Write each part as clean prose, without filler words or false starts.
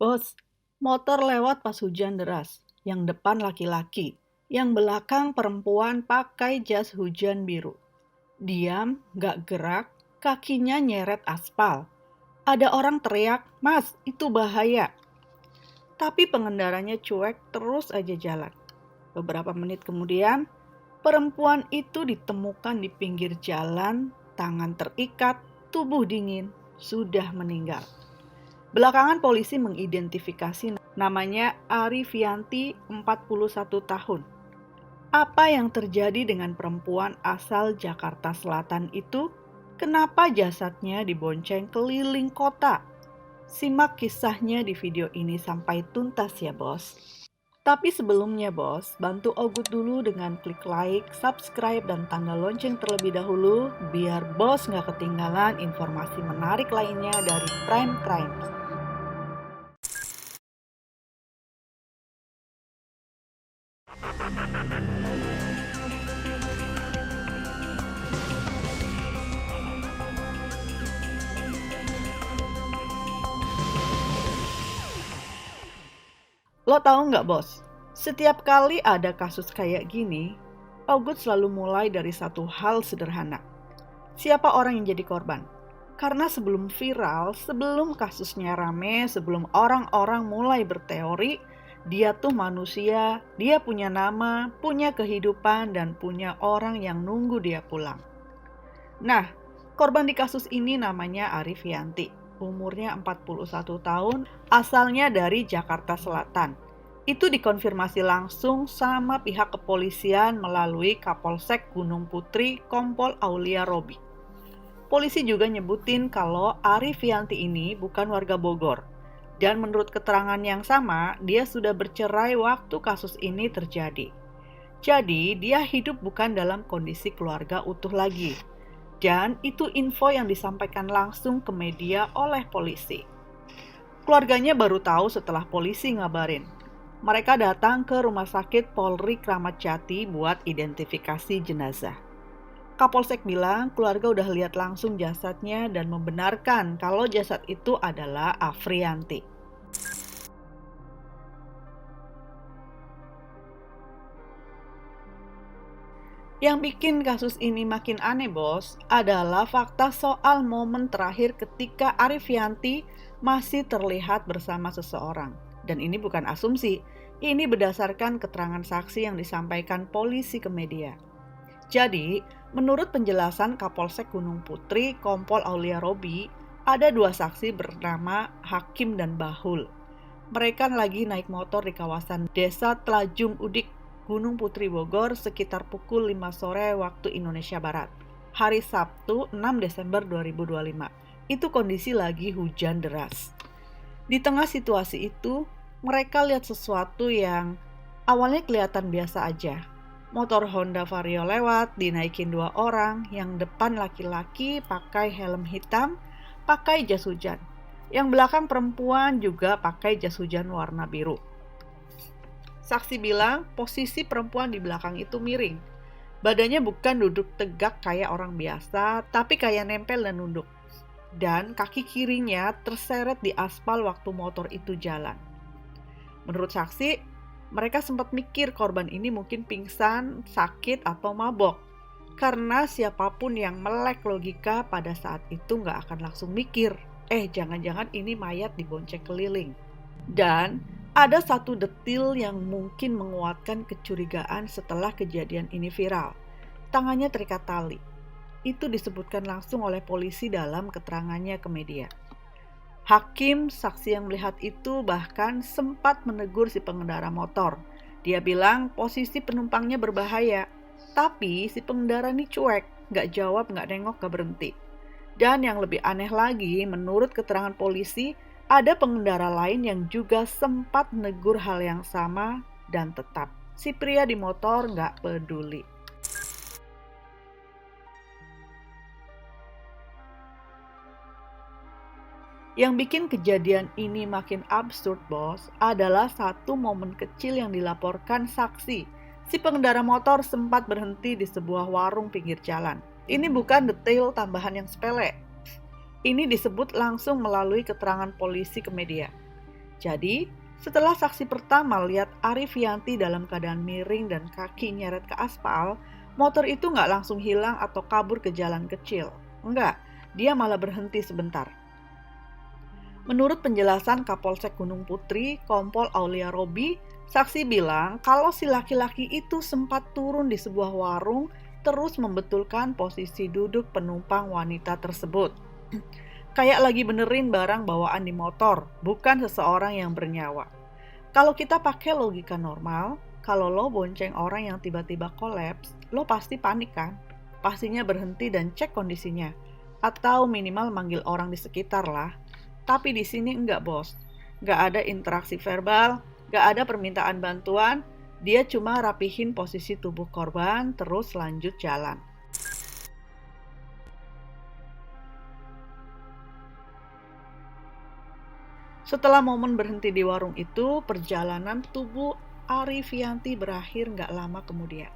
Bos, motor lewat pas hujan deras. Yang depan laki-laki, yang belakang perempuan pakai jas hujan biru. Diam, gak gerak, kakinya nyeret aspal. Ada orang teriak, "Mas, itu bahaya." Tapi pengendaranya cuek terus aja jalan. Beberapa menit kemudian, perempuan itu ditemukan di pinggir jalan, tangan terikat, tubuh dingin, sudah meninggal. Belakangan polisi mengidentifikasi namanya Arifianti, 41 tahun. Apa yang terjadi dengan perempuan asal Jakarta Selatan itu? Kenapa jasadnya dibonceng keliling kota? Simak kisahnya di video ini sampai tuntas ya bos. Tapi sebelumnya bos, bantu Ogut dulu dengan klik like, subscribe, dan tanda lonceng terlebih dahulu biar bos nggak ketinggalan informasi menarik lainnya dari Prime Crime. Lo tahu nggak bos, setiap kali ada kasus kayak gini, Ogut selalu mulai dari satu hal sederhana. Siapa orang yang jadi korban? Karena sebelum viral, sebelum kasusnya rame, sebelum orang-orang mulai berteori, dia tuh manusia, dia punya nama, punya kehidupan, dan punya orang yang nunggu dia pulang. Nah, korban di kasus ini namanya Arifianti. Umurnya 41 tahun, asalnya dari Jakarta Selatan. Itu dikonfirmasi langsung sama pihak kepolisian melalui Kapolsek Gunung Putri, Kompol Aulia Robi. Polisi juga nyebutin kalau Arifianti ini bukan warga Bogor. Dan menurut keterangan yang sama, dia sudah bercerai waktu kasus ini terjadi. Jadi, dia hidup bukan dalam kondisi keluarga utuh lagi. Dan itu info yang disampaikan langsung ke media oleh polisi. Keluarganya baru tahu setelah polisi ngabarin. Mereka datang ke Rumah Sakit Polri Kramat Jati buat identifikasi jenazah. Kapolsek bilang keluarga udah lihat langsung jasadnya dan membenarkan kalau jasad itu adalah Afrianti. Yang bikin kasus ini makin aneh bos, adalah fakta soal momen terakhir ketika Arifianti masih terlihat bersama seseorang. Dan ini bukan asumsi, ini berdasarkan keterangan saksi yang disampaikan polisi ke media. Jadi, menurut penjelasan Kapolsek Gunung Putri, Kompol Aulia Robi, ada dua saksi bernama Hakim dan Bahul. Mereka lagi naik motor di kawasan Desa Telajung Udik, Gunung Putri Bogor sekitar pukul 5 sore waktu Indonesia Barat. Hari Sabtu 6 Desember 2025. Itu kondisi lagi hujan deras. Di tengah situasi itu, mereka lihat sesuatu yang awalnya kelihatan biasa aja. Motor Honda Vario lewat, dinaikin dua orang, yang depan laki-laki pakai helm hitam, pakai jas hujan. Yang belakang perempuan juga pakai jas hujan warna biru. Saksi bilang posisi perempuan di belakang itu miring. Badannya bukan duduk tegak kayak orang biasa, tapi kayak nempel dan nunduk. Dan kaki kirinya terseret di aspal waktu motor itu jalan. Menurut saksi, mereka sempat mikir korban ini mungkin pingsan, sakit, atau mabok. Karena siapapun yang melek logika pada saat itu nggak akan langsung mikir, jangan-jangan ini mayat dibonceng keliling. Dan ada satu detil yang mungkin menguatkan kecurigaan setelah kejadian ini viral. Tangannya terikat tali. Itu disebutkan langsung oleh polisi dalam keterangannya ke media. Hakim, saksi yang melihat itu, bahkan sempat menegur si pengendara motor. Dia bilang posisi penumpangnya berbahaya. Tapi si pengendara ini cuek, gak jawab, gak nengok, gak berhenti. Dan yang lebih aneh lagi, menurut keterangan polisi, ada pengendara lain yang juga sempat menegur hal yang sama dan tetap si pria di motor gak peduli. Yang bikin kejadian ini makin absurd bos, adalah satu momen kecil yang dilaporkan saksi. Si pengendara motor sempat berhenti di sebuah warung pinggir jalan. Ini bukan detail tambahan yang sepele. Ini disebut langsung melalui keterangan polisi ke media. Jadi, setelah saksi pertama lihat Arifianti dalam keadaan miring dan kaki nyeret ke aspal, motor itu nggak langsung hilang atau kabur ke jalan kecil. Enggak, dia malah berhenti sebentar. Menurut penjelasan Kapolsek Gunung Putri, Kompol Aulia Robi, saksi bilang kalau si laki-laki itu sempat turun di sebuah warung terus membetulkan posisi duduk penumpang wanita tersebut. Kayak lagi benerin barang bawaan di motor, bukan seseorang yang bernyawa. Kalau kita pakai logika normal, kalau lo bonceng orang yang tiba-tiba kolaps, lo pasti panik kan? Pastinya berhenti dan cek kondisinya. Atau minimal manggil orang di sekitar lah. Tapi di sini enggak, bos. Enggak ada interaksi verbal, enggak ada permintaan bantuan. Dia cuma rapihin posisi tubuh korban, terus lanjut jalan. Setelah momen berhenti di warung itu, perjalanan tubuh Arifianti berakhir enggak lama kemudian.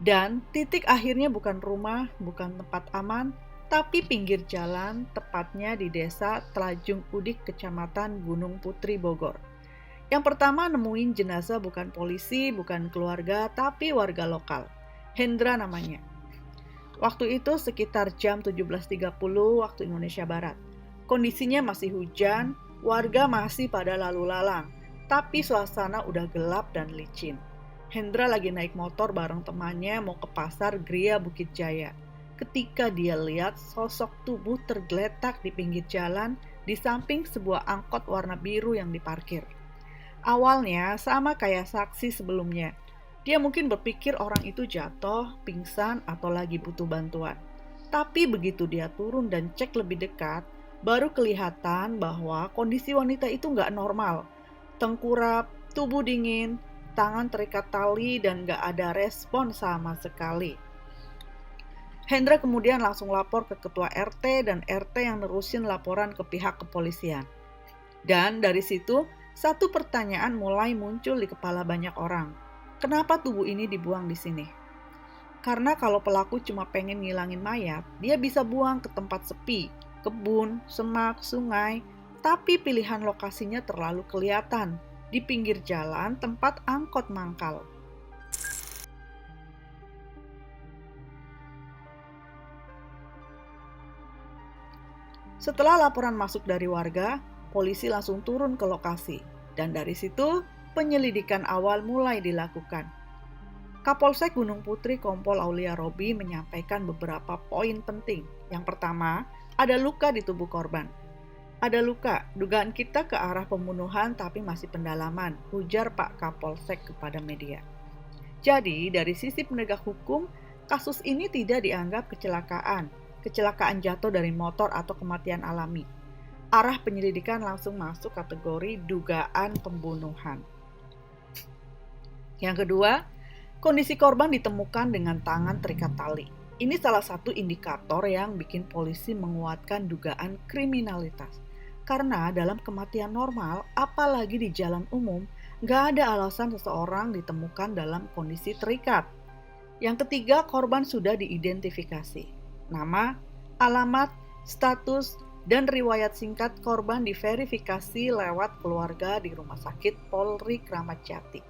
Dan titik akhirnya bukan rumah, bukan tempat aman, tapi pinggir jalan, tepatnya di desa Telajung Udik, Kecamatan Gunung Putri, Bogor. Yang pertama nemuin jenazah bukan polisi, bukan keluarga, tapi warga lokal. Hendra namanya. Waktu itu sekitar jam 17.30 waktu Indonesia Barat. Kondisinya masih hujan, warga masih pada lalu lalang, tapi suasana udah gelap dan licin. Hendra lagi naik motor bareng temannya mau ke pasar Gria Bukit Jaya. Ketika dia lihat sosok tubuh tergeletak di pinggir jalan di samping sebuah angkot warna biru yang diparkir. Awalnya sama kayak saksi sebelumnya. Dia mungkin berpikir orang itu jatuh, pingsan, atau lagi butuh bantuan. Tapi begitu dia turun dan cek lebih dekat, baru kelihatan bahwa kondisi wanita itu nggak normal. Tengkurap, tubuh dingin, tangan terikat tali, dan nggak ada respon sama sekali. Hendra kemudian langsung lapor ke ketua RT dan RT yang nerusin laporan ke pihak kepolisian. Dan dari situ, satu pertanyaan mulai muncul di kepala banyak orang. Kenapa tubuh ini dibuang di sini? Karena kalau pelaku cuma pengen ngilangin mayat, dia bisa buang ke tempat sepi, kebun, semak, sungai, tapi pilihan lokasinya terlalu kelihatan, di pinggir jalan tempat angkot mangkal. Setelah laporan masuk dari warga, polisi langsung turun ke lokasi, dan dari situ penyelidikan awal mulai dilakukan. Kapolsek Gunung Putri Kompol Aulia Robi menyampaikan beberapa poin penting. Yang pertama, ada luka di tubuh korban. Ada luka, dugaan kita ke arah pembunuhan tapi masih pendalaman, ujar Pak Kapolsek kepada media. Jadi, dari sisi penegak hukum, kasus ini tidak dianggap kecelakaan jatuh dari motor atau kematian alami. Arah penyelidikan langsung masuk kategori dugaan pembunuhan. Yang kedua, kondisi korban ditemukan dengan tangan terikat tali. Ini salah satu indikator yang bikin polisi menguatkan dugaan kriminalitas. Karena dalam kematian normal, apalagi di jalan umum, nggak ada alasan seseorang ditemukan dalam kondisi terikat. Yang ketiga, korban sudah diidentifikasi. Nama, alamat, status, dan riwayat singkat korban diverifikasi lewat keluarga di Rumah Sakit Polri Kramat Jati.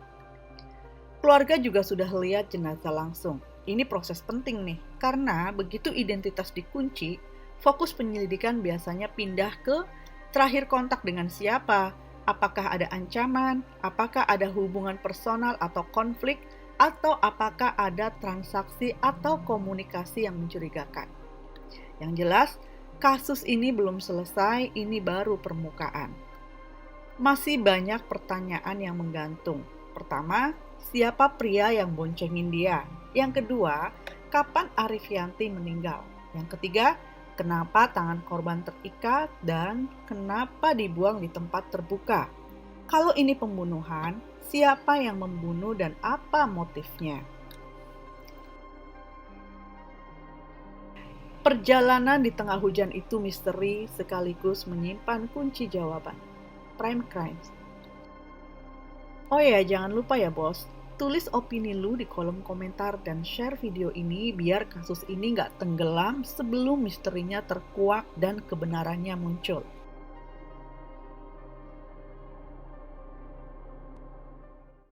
Keluarga juga sudah lihat jenazah langsung. Ini proses penting nih, karena begitu identitas dikunci, fokus penyelidikan biasanya pindah ke terakhir kontak dengan siapa, apakah ada ancaman, apakah ada hubungan personal atau konflik, atau apakah ada transaksi atau komunikasi yang mencurigakan. Yang jelas, kasus ini belum selesai, ini baru permukaan. Masih banyak pertanyaan yang menggantung. Pertama, siapa pria yang boncengin dia? Yang kedua, kapan Arifianti meninggal? Yang ketiga, kenapa tangan korban terikat dan kenapa dibuang di tempat terbuka? Kalau ini pembunuhan, siapa yang membunuh dan apa motifnya? Perjalanan di tengah hujan itu misteri sekaligus menyimpan kunci jawaban. Prime Crimes. Oh ya, jangan lupa ya bos, tulis opini lu di kolom komentar dan share video ini biar kasus ini nggak tenggelam sebelum misterinya terkuak dan kebenarannya muncul.